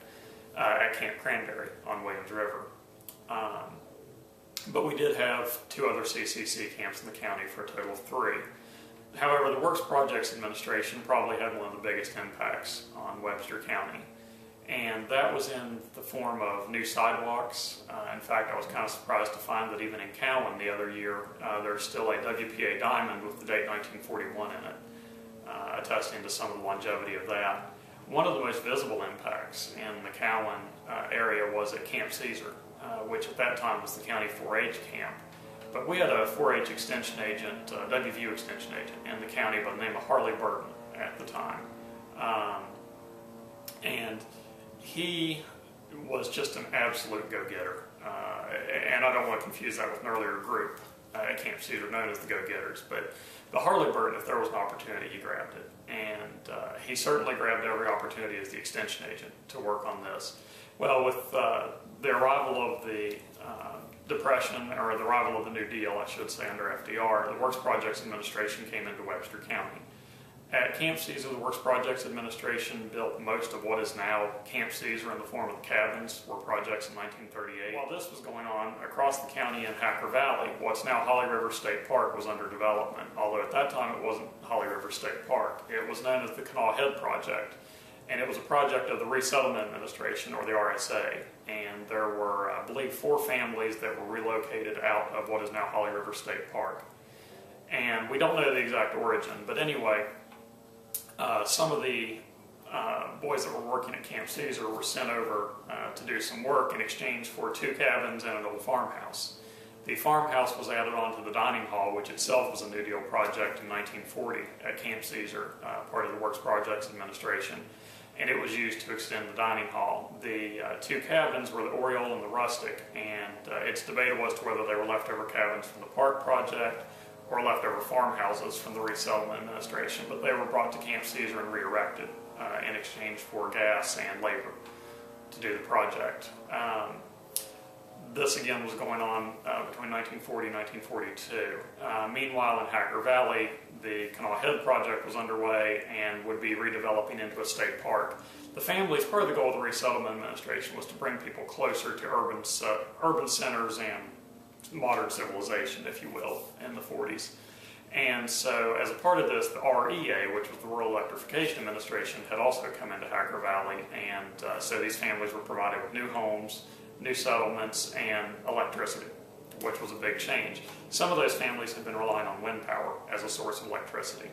[SPEAKER 2] at Camp Cranberry on Williams River. But we did have 2 other CCC camps in the county for a total of 3. However, the Works Projects Administration probably had one of the biggest impacts on Webster County, and that was in the form of new sidewalks. In fact, I was kind of surprised to find that even in Cowan the other year, there's still a WPA diamond with the date 1941 in it, attesting to some of the longevity of that. One of the most visible impacts in the Cowan area was at Camp Caesar, which at that time was the county 4-H camp. But we had a 4-H extension agent, WVU extension agent, in the county by the name of Harley Burton at the time. And he was just an absolute go-getter. And I don't want to confuse that with an earlier group at Camp Caesar known as the Go-Getters. But the Harley Burton, if there was an opportunity, he grabbed it. And he certainly grabbed every opportunity as the extension agent to work on this. Well, with the arrival of the Depression, or the arrival of the New Deal, I should say, under FDR, the Works Projects Administration came into Webster County. At Camp Caesar, the Works Projects Administration built most of what is now Camp Caesar in the form of the cabins, were projects in 1938. While this was going on, across the county in Hacker Valley, what's now Holly River State Park was under development, although at that time it wasn't Holly River State Park. It was known as the Canal Head Project, And it was a project of the Resettlement Administration, or the RSA. And there were, I believe, 4 families that were relocated out of what is now Holly River State Park. And we don't know the exact origin, but anyway, some of the boys that were working at Camp Caesar were sent over to do some work in exchange for 2 cabins and an old farmhouse. The farmhouse was added on to the dining hall, which itself was a New Deal project in 1940 at Camp Caesar, part of the Works Projects Administration, and it was used to extend the dining hall. The 2 cabins were the Oriole and the Rustic, and it's debatable as to whether they were leftover cabins from the park project or leftover farmhouses from the Resettlement Administration, but they were brought to Camp Caesar and re-erected in exchange for gas and labor to do the project. This again was going on between 1940 and 1942. Meanwhile, in Hacker Valley, the Kanawha Head project was underway and would be redeveloping into a state park. The families, part of the goal of the Resettlement Administration was to bring people closer to urban centers and modern civilization, if you will, in the 40s. And so, as a part of this, the REA, which was the Rural Electrification Administration, had also come into Hacker Valley, and so these families were provided with new homes, new settlements, and electricity, which was a big change. Some of those families had been relying on wind power as a source of electricity.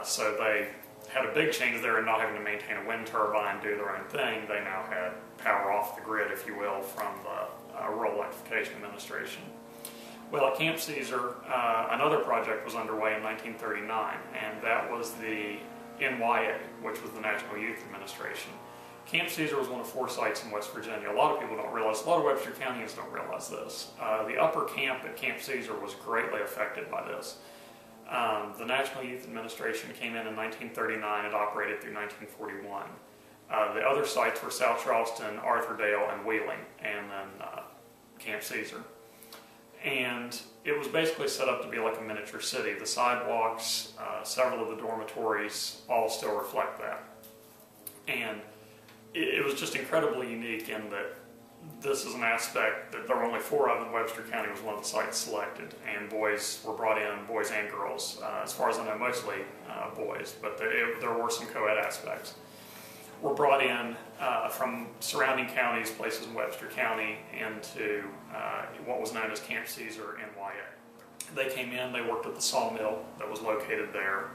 [SPEAKER 2] So they had a big change there in not having to maintain a wind turbine, do their own thing. They now had power off the grid, if you will, from the Rural Electrification Administration. Well, at Camp Caesar, another project was underway in 1939, and that was the NYA, which was the National Youth Administration. Camp Caesar was one of 4 sites in West Virginia. A lot of people don't realize, a lot of Webster Countyans don't realize this. The upper camp at Camp Caesar was greatly affected by this. The National Youth Administration came in 1939 and operated through 1941. The other sites were South Charleston, Arthurdale, and Wheeling, and then Camp Caesar. And it was basically set up to be like a miniature city. The sidewalks, several of the dormitories all still reflect that. And it was just incredibly unique in that this is an aspect that there were only 4 of in Webster County. Was one of the sites selected, and boys were brought in, boys and girls. As far as I know, mostly boys, but there were some co-ed aspects. Were brought in from surrounding counties, places in Webster County, into what was known as Camp Caesar NYA. They came in, they worked at the sawmill that was located there.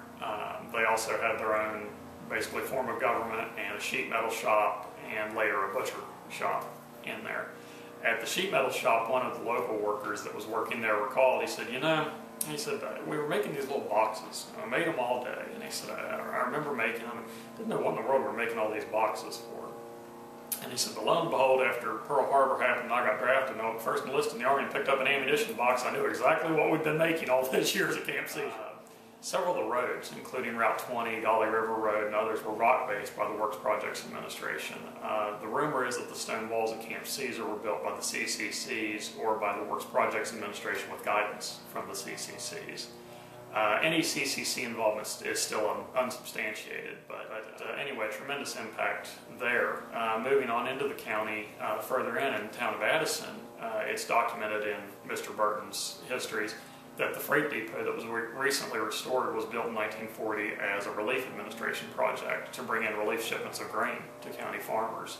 [SPEAKER 2] They also had their own basically form of government and a sheet metal shop and later a butcher shop in there. At the sheet metal shop, one of the local workers that was working there recalled, he said, we were making these little boxes. I made them all day. And he said, I remember making them. Didn't know what in the world we were making all these boxes for. And he said, but lo and behold, after Pearl Harbor happened, I got drafted and I first enlisted in the Army and picked up an ammunition box. I knew exactly what we'd been making all those years at Camp Caesar. Several of the roads, including Route 20, Golly River Road, and others, were rock-based by the Works Projects Administration. The rumor is that the stone walls at Camp Caesar were built by the CCCs or by the Works Projects Administration with guidance from the CCCs. Any CCC involvement is still unsubstantiated, but anyway, tremendous impact there. Moving on into the county, further in the town of Addison, it's documented in Mr. Burton's histories that the freight depot that was recently restored was built in 1940 as a relief administration project to bring in relief shipments of grain to county farmers.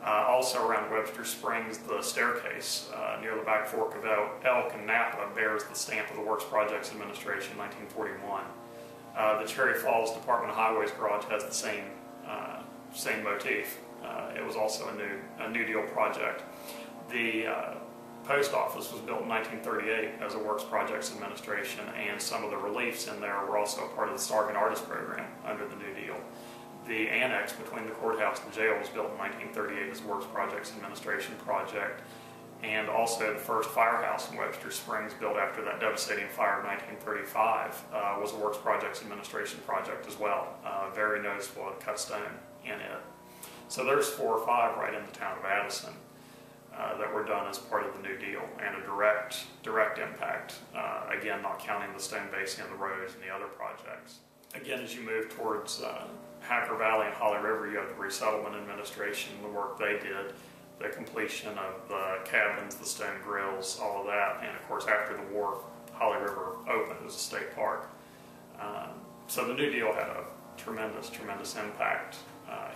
[SPEAKER 2] Also around Webster Springs, the staircase near the back fork of Elk and Napa bears the stamp of the Works Projects Administration, 1941. The Cherry Falls Department of Highways garage has the same motif. It was also a New Deal project. The post office was built in 1938 as a Works Projects Administration, and some of the reliefs in there were also part of the Starving Artist Program under the New Deal. The annex between the courthouse and the jail was built in 1938 as a Works Projects Administration project, and also the first firehouse in Webster Springs, built after that devastating fire of 1935, was a Works Projects Administration project as well. Very noticeable, cut stone in it. So there's 4 or 5 right in the town of Addison that were done as part of the New Deal, and a direct impact, again, not counting the stone basing and the roads and the other projects. Again, as you move towards Hacker Valley and Holly River, you have the Resettlement Administration, the work they did, the completion of the cabins, the stone grills, all of that, and of course after the war, Holly River opened as a state park. So the New Deal had a tremendous impact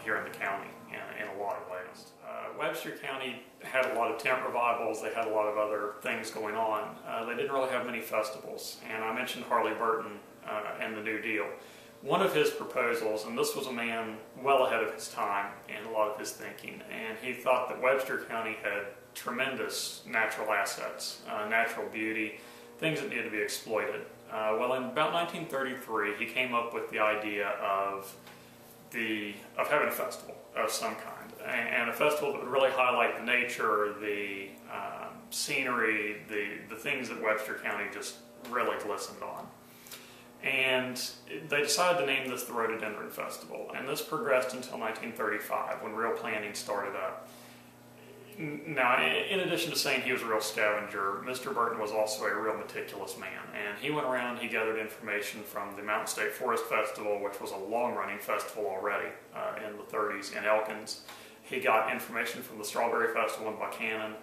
[SPEAKER 2] here in the county in a lot of ways. Webster County had a lot of tent revivals. They had a lot of other things going on. They didn't really have many festivals, and I mentioned Harley Burton and the New Deal. One of his proposals, and this was a man well ahead of his time in a lot of his thinking, and he thought that Webster County had tremendous natural assets, natural beauty, things that needed to be exploited. Well, in about 1933, he came up with the idea of having a festival of some kind, and a festival that would really highlight the nature, the scenery, the things that Webster County just really glistened on. And they decided to name this the Rhododendron Festival, and this progressed until 1935 when real planning started up. Now, in addition to saying he was a real scavenger, Mr. Burton was also a real meticulous man, and he went around, he gathered information from the Mountain State Forest Festival, which was a long-running festival already in the 30s in Elkins. He got information from the Strawberry Festival in Buchanan.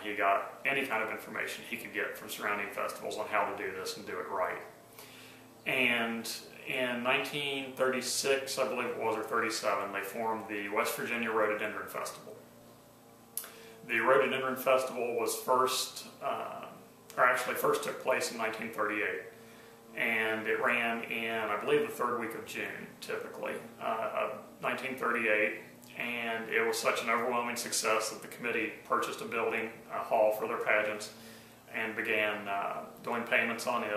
[SPEAKER 2] He got any kind of information he could get from surrounding festivals on how to do this and do it right. And in 1936, I believe it was, or 37, they formed the West Virginia Rhododendron Festival. The Rhododendron Festival was first took place in 1938, and it ran in, I believe, the third week of June, typically, of 1938, and it was such an overwhelming success that the committee purchased a building, a hall for their pageants, and began doing payments on it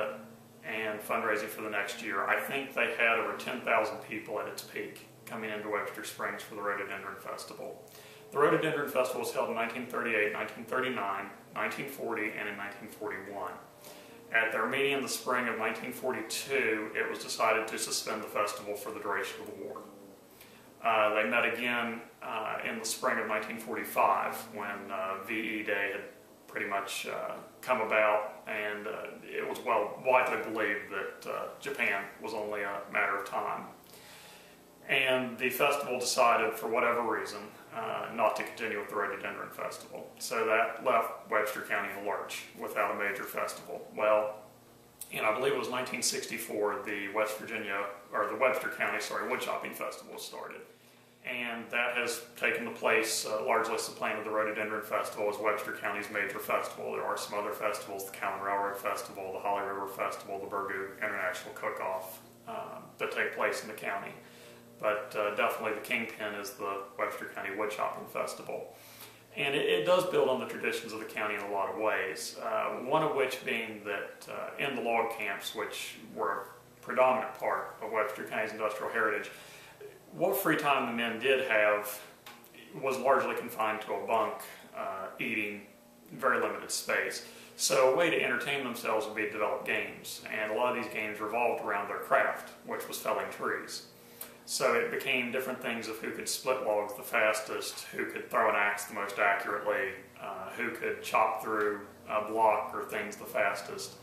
[SPEAKER 2] and fundraising for the next year. I think they had over 10,000 people at its peak coming into Webster Springs for the Rhododendron Festival. The Rhododendron Festival was held in 1938, 1939, 1940, and in 1941. At their meeting in the spring of 1942, it was decided to suspend the festival for the duration of the war. They met again in the spring of 1945 when VE Day had pretty much come about, and it was widely believed that Japan was only a matter of time. And the festival decided, for whatever reason, not to continue with the Rhododendron Festival. So that left Webster County in a lurch without a major festival. Well, I believe it was 1964, the Webster County Woodchopping Festival started. And that has taken the place, largely supplanted the Rhododendron Festival as Webster County's major festival. There are some other festivals, the Cowan Railroad Festival, the Holly River Festival, the Burgoo International Cook-Off that take place in the county. But definitely the kingpin is the Webster County Woodchopping Festival. And it does build on the traditions of the county in a lot of ways, one of which being that in the log camps, which were a predominant part of Webster County's industrial heritage, what free time the men did have was largely confined to a bunk, eating, very limited space. So a way to entertain themselves would be to develop games, and a lot of these games revolved around their craft, which was felling trees. So it became different things of who could split logs the fastest, who could throw an axe the most accurately, who could chop through a block or things the fastest.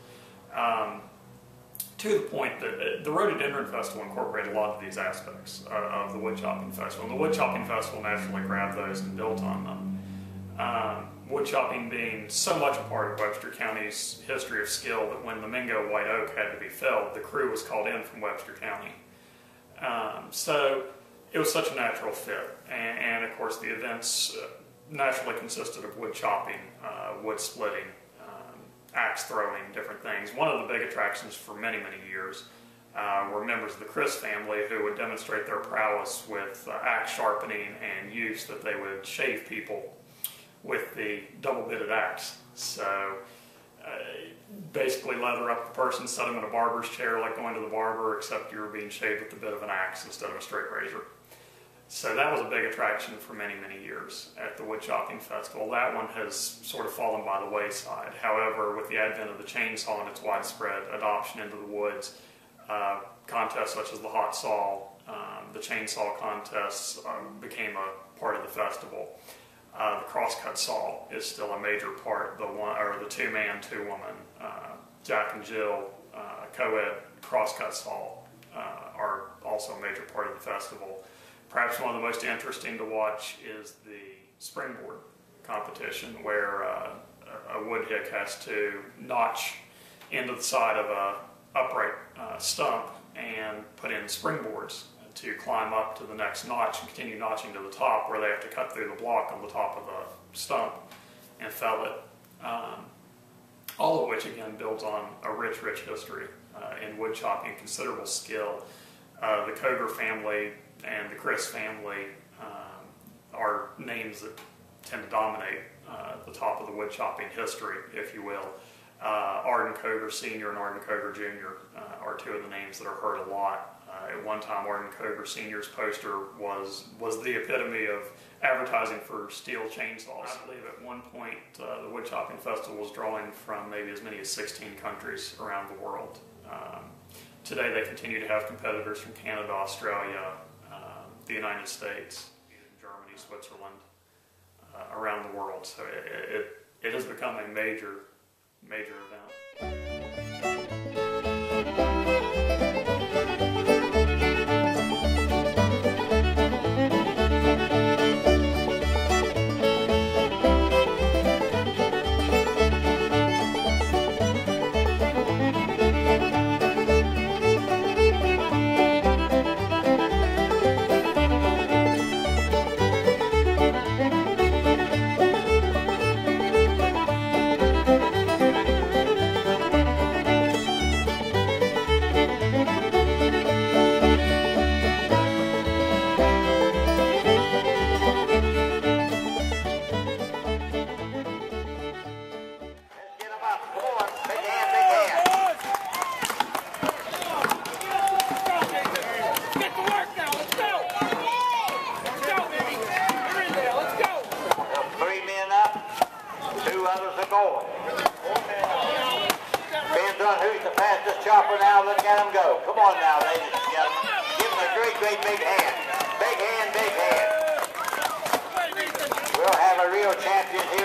[SPEAKER 2] To the point that the Rhododendron Festival incorporated a lot of these aspects of the Woodchopping Festival. And the Woodchopping Festival naturally grabbed those and built on them. Woodchopping being so much a part of Webster County's history of skill that when the Mingo White Oak had to be felled, the crew was called in from Webster County. So it was such a natural fit. And of course the events naturally consisted of wood chopping, wood splitting, axe throwing, different things. One of the big attractions for many, many years were members of the Chris family who would demonstrate their prowess with axe sharpening and use that they would shave people with the double-bitted axe. So basically leather up the person, set them in a barber's chair like going to the barber, except you were being shaved with the bit of an axe instead of a straight razor. So that was a big attraction for many, many years at the Woodchopping Festival. That one has sort of fallen by the wayside. However, with the advent of the chainsaw and its widespread adoption into the woods, contests such as the hot saw, the chainsaw contests became a part of the festival. The crosscut saw is still a major part. The two-man, two-woman, Jack and Jill co-ed crosscut saw are also a major part of the festival. Perhaps one of the most interesting to watch is the springboard competition, where a wood hick has to notch into the side of a upright stump and put in springboards to climb up to the next notch and continue notching to the top, where they have to cut through the block on the top of the stump and fell it. All of which again builds on a rich history in wood chopping, considerable skill. The Coger family and the Chris family are names that tend to dominate the top of the wood chopping history, if you will. Arden Coger Sr. and Arden Coger Jr. Are two of the names that are heard a lot. At one time, Arden Coger Sr.'s poster was the epitome of advertising for steel chainsaws. I believe at one point the wood chopping festival was drawing from maybe as many as 16 countries around the world. Today they continue to have competitors from Canada, Australia, the United States, Germany, Switzerland, around the world. So it has become a major event.
[SPEAKER 3] Depends on who's the fastest chopper now. Look at them go. Come on now, ladies and gentlemen. Give them a great big hand. Big hand, big hand. We'll have a real champion here.